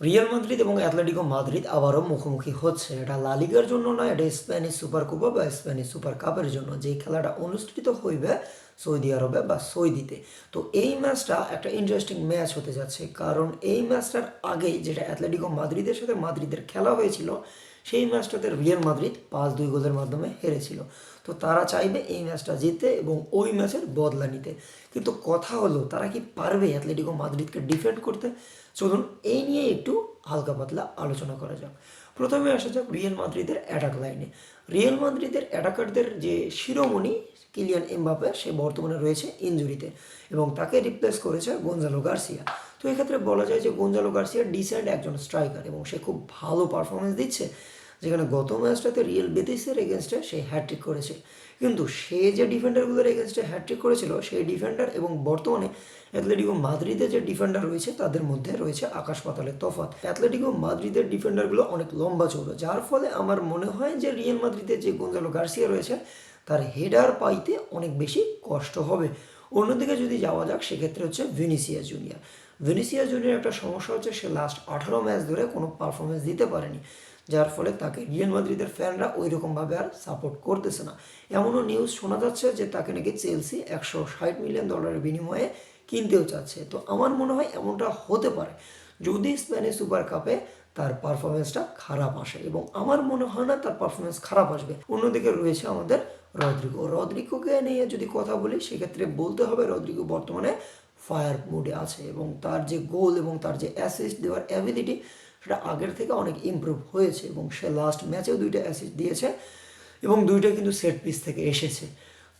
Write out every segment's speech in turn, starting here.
Real Madrid এবং Atletico Madrid আবারও মুখোমুখি হচ্ছে। এটা লা লিগার জন্য নয়, এটা স্প্যানিশ সুপার কুপা বা স্প্যানিশ সুপার কাপের জন্য, যেই খেলাটা অনুষ্ঠিত হইবে সৌদি আরবে বা সৌদিতে। তো এই ম্যাচটা একটা ইন্টারেস্টিং ম্যাচ হতে যাচ্ছে, কারণ এই ম্যাচটার আগেই যেটা অ্যাটলেটিকো মাদ্রিদের সাথে মাদ্রিদের খেলা হয়েছিল, সেই ম্যাচটাতে রিয়াল মাদ্রিদ 5-2 গোলের মাধ্যমে হেরেছিল। তো তারা চাইবে এই ম্যাচটা জিততে এবং ওই ম্যাচের বদলা নিতে। কিন্তু কথা হলো, তারা কি পারবে অ্যাটলেটিকো মাদ্রিদকে ডিফেন্ড করতে? চলুন এই নিয়ে একটু হালকা পাতলা আলোচনা করা যাক। প্রথমে আসা যাক রিয়াল মাদ্রিদের অ্যাটাক লাইনে। রিয়াল মাদ্রিদের অ্যাটাকারদের যে শিরোমণি কিলিয়ান এমবাপে, সে বর্তমানে রয়েছে ইনজুরিতে এবং তাকে রিপ্লেস করেছে গোঞ্জালো গার্সিয়া। তো এক্ষেত্রে বলা যায় যে গোঞ্জালো গার্সিয়া ডিসেন্ট একজন স্ট্রাইকার এবং সে খুব ভালো পারফরমেন্স দিচ্ছে, যেখানে গত ম্যাচটাতে রিয়েল বেতিসের এগেনস্টে সে হ্যাট্রিক করেছে। কিন্তু সে যে ডিফেন্ডারগুলোর এগেনস্টে হ্যাট্রিক করেছিল, সেই ডিফেন্ডার এবং বর্তমানে অ্যাটলেটিকো মাদ্রিদের যে ডিফেন্ডার রয়েছে, তাদের মধ্যে রয়েছে আকাশ পাতালের তফাৎ। অ্যাটলেটিকো মাদ্রিদের ডিফেন্ডারগুলো অনেক লম্বা চৌড়ো, যার ফলে আমার মনে হয় যে রিয়াল মাদ্রিদের যে গোঞ্জালো গার্সিয়া রয়েছে, তার হেডার পাইতে অনেক বেশি কষ্ট হবে। অন্যদিকে যদি যাওয়া যাক, সেক্ষেত্রে হচ্ছে ভিনিসিয়াস জুনিয়র। ভিনিসিয়াস জুনিয়র একটা সমস্যা হচ্ছে, সে লাস্ট 18 ম্যাচ ধরে কোনো পারফরমেন্স দিতে পারেনি, যার ফলে তাকে রিয়াল মাদ্রিদের ফ্যানরা ওই রকমভাবে আর সাপোর্ট করতেছে না। এমনও নিউজ শোনা যাচ্ছে যে তাকে নাকি চেলসি $160 মিলিয়ন বিনিময়ে কিনতেও চাচ্ছে। তো আমার মনে হয় এমনটা হতে পারে যদি স্প্যানিশ সুপার কাপে তার পারফরমেন্সটা খারাপ আসে, এবং আমার মনে হয় না তার পারফরমেন্স খারাপ আসবে। অন্যদিকে রয়েছে আমাদের রদ্রিগোকে নিয়ে যদি কথা বলি, সেক্ষেত্রে বলতে হবে রদ্রিগো বর্তমানে ফায়ার মুডে আছে এবং তার যে গোল এবং তার যে অ্যাসিস্ট দেওয়ার অ্যাবিলিটি, সেটা আগের থেকে অনেক ইমপ্রুভ হয়েছে এবং সে লাস্ট ম্যাচেও 2টা অ্যাসিস্ট দিয়েছে এবং 2টা কিন্তু সেট পিস থেকে এসেছে।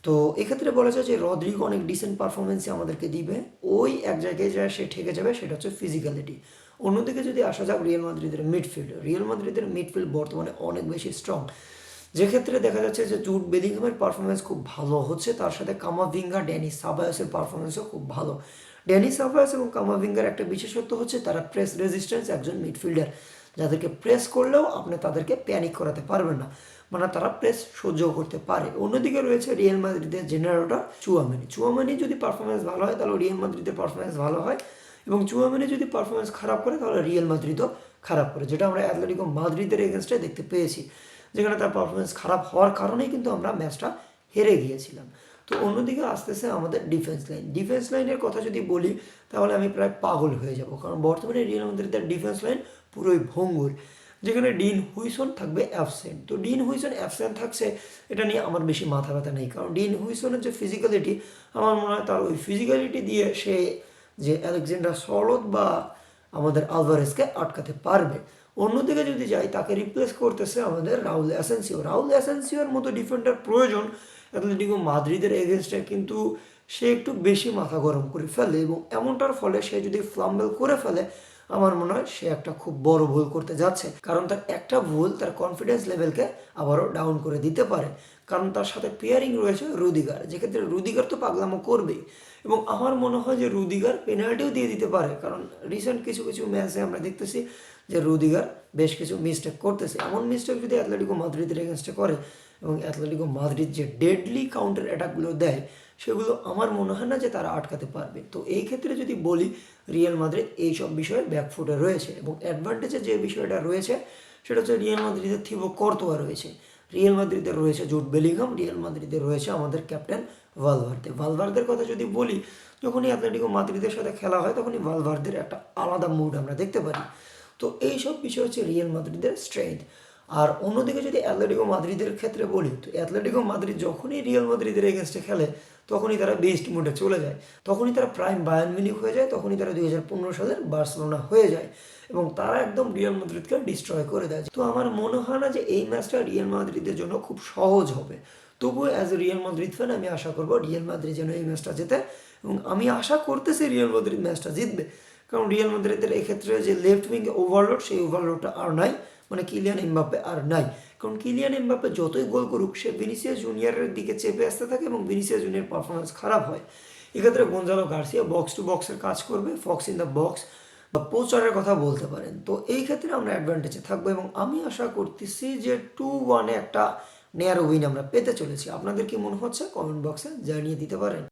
তো এক্ষেত্রে বলা যায় যে রদ্রিগো অনেক ডিসেন্ট পারফরমেন্সই আমাদেরকে দিবে। ওই এক জায়গায় যা সে ঠেকে যাবে, সেটা হচ্ছে ফিজিক্যালিটি। অন্যদিকে যদি আসা যাক রিয়াল মাদ্রিদের মিডফিল্ড বর্তমানে অনেক বেশি স্ট্রং, যেক্ষেত্রে দেখা যাচ্ছে যে জুড বেলিংহামের পারফরমেন্স খুব ভালো হচ্ছে, তার সাথে কামাভিঙ্গা, ড্যানি সাবায়োসের পারফরমেন্সও খুব ভালো। ড্যানি সাবায়োস এবং কামাভিঙ্গার একটা বিশেষত্ব হচ্ছে তারা প্রেস রেজিস্ট্যান্স একজন মিডফিল্ডার, যাদেরকে প্রেস করলেও আপনি তাদেরকে প্যানিক করাতে পারবেন না, মানে তারা প্রেস সহ্য করতে পারে। অন্যদিকে রয়েছে রিয়াল মাদ্রিদের জেনারেটর চুয়ামেনি যদি পারফরমেন্স ভালো হয়, তাহলে রিয়াল মাদ্রিদের পারফরমেন্স ভালো হয়, এবং চুয়ামেনি যদি পারফরমেন্স খারাপ করে, তাহলে রিয়াল মাদ্রিদও খারাপ করে, যেটা আমরা অ্যাটলেটিকো মাদ্রিদের এগেনস্টে দেখতে পেয়েছি, যেখানে তার পারফরমেন্স খারাপ হওয়ার কারণেই কিন্তু আমরা ম্যাচটা হেরে গিয়েছিলাম। তো অন্যদিকে আসতেছে আমাদের ডিফেন্স লাইনের কথা যদি বলি, তাহলে আমি প্রায় পাগল হয়ে যাব, কারণ বর্তমানে রিয়াল মাদ্রিদের ডিফেন্স লাইন পুরোই ভঙ্গুর, যেখানে ডিন হুইসন থাকবে অ্যাবসেন্ট। তো ডিন হুইসন অ্যাবসেন্ট থাকছে, এটা নিয়ে আমার বেশি মাথা ব্যথা নেই, কারণ ডিন হুইসনের যে ফিজিক্যালিটি, আমার মনে হয় তার ওই ফিজিক্যালিটি দিয়ে সে যে আলেকজান্ডার সরলদ বা আমাদের আলভারেজকে আটকাতে পারবে। অন্যদিকে যদি যাই, তাকে রিপ্লেস করতেছে আমাদের রাউল অ্যাসেন্সিওর মতো ডিফেন্ডার প্রয়োজন অ্যাটলেটিকো মাদ্রিদের এগেনস্টে, কিন্তু সে একটু বেশি মাথা গরম করে ফেলে এবং এমনটার ফলে সে যদি ফ্লাম্বেল করে ফেলে, আমার মনে হয় সে একটা খুব বড় ভুল করতে যাচ্ছে, কারণ তার একটা ভুল তার কনফিডেন্স লেভেলকে আবারও ডাউন করে দিতে পারে। কারণ তার সাথে পেয়ারিং রয়েছে রুদিগার, যেক্ষেত্রে রুদিগার তো পাগলামো করবেই, এবং আমার মনে হয় যে রুদিগার পেনাল্টিও দিয়ে দিতে পারে, কারণ রিসেন্ট কিছু কিছু ম্যাচে আমরা দেখতেছি যে রুদিগার বেশ কিছু মিস্টেক করতেছে। এমন মিস্টেক যদি অ্যাটলেটিকো মাদ্রিদের এগেনস্টে করে এবং অ্যাটলেটিকো মাদ্রিদ যে ডেডলি কাউন্টার অ্যাটাকগুলো দেয়, সেগুলো আমার মনে হয় না যে তারা আটকাতে পারবে। তো এই ক্ষেত্রে যদি বলি, রিয়াল মাদ্রিদ এইসব বিষয়ে ব্যাকফুটে রয়েছে, এবং অ্যাডভান্টেজে যে বিষয়টা রয়েছে, সেটা হচ্ছে রিয়াল মাদ্রিদের থিবো কর্তোয়া রয়েছে, রিয়াল মাদ্রিদের রয়েছে জুড বেলিংহাম, রিয়াল মাদ্রিদের রয়েছে আমাদের ক্যাপ্টেন ভালভার্দের কথা যদি বলি, যখনই অ্যাটলেটিকো মাদ্রিদের সাথে খেলা হয়, তখনই ভালভার্দের একটা আলাদা মুড আমরা দেখতে পারি। তো এইসব বিষয় হচ্ছে রিয়াল মাদ্রিদের স্ট্রেংথ। আর অন্যদিকে যদি অ্যাটলেটিকো মাদ্রিদের ক্ষেত্রে বলি, তো অ্যাটলেটিকো মাদ্রিদ যখনই রিয়াল মাদ্রিদের এগেনস্টে খেলে, তখনই তারা বেস্ট মুডে চলে যায়, তখনই তারা প্রাইম বায়ার্ন মিউনিখ হয়ে যায়, তখনই তারা 2015 সালের বার্সেলোনা হয়ে যায় এবং তারা একদম রিয়াল মাদ্রিদকে ডিস্ট্রয় করে দেয়। তো আমার মনে হয় না যে এই ম্যাচটা রিয়াল মাদ্রিদের জন্য খুব সহজ হবে। তবুও as a Real Madrid fan আমি আশা করবো রিয়াল মাদ্রিদ যেন এই ম্যাচটা জেতে, এবং আমি আশা করতেছি রিয়াল মাদ্রিদ ম্যাচটা জিতবে, কারণ রিয়াল মাদ্রিদের এক্ষেত্রে যে লেফট উইঙ্গে ওভারলোড, সেই ওভারলোডটা আর নাই, মানে কিলিয়ান এমবাপ্পে আর নাই। কারণ কিলিয়ান এমবাপ্পে যতই গোল করুক, সে ভিনিসিয়াস জুনিয়রের দিকে চেপে আসতে থাকে এবং ভিনিসিয়াস জুনিয়র পারফরমেন্স খারাপ হয়। এক্ষেত্রে গোঞ্জালো গার্সিয়া বক্স টু বক্সের কাজ করবে, ফক্স ইন দ্য বক্স বা পোচারের কথা বলতে পারেন। তো এই ক্ষেত্রে আমরা অ্যাডভান্টেজে থাকবো এবং আমি আশা করতেছি যে 2-1 একটা নেয়ার উইন আমরা পেতে চলেছি। আপনাদের কি মনে হচ্ছে? কমেন্ট বক্সে জানিয়ে দিতে পারেন।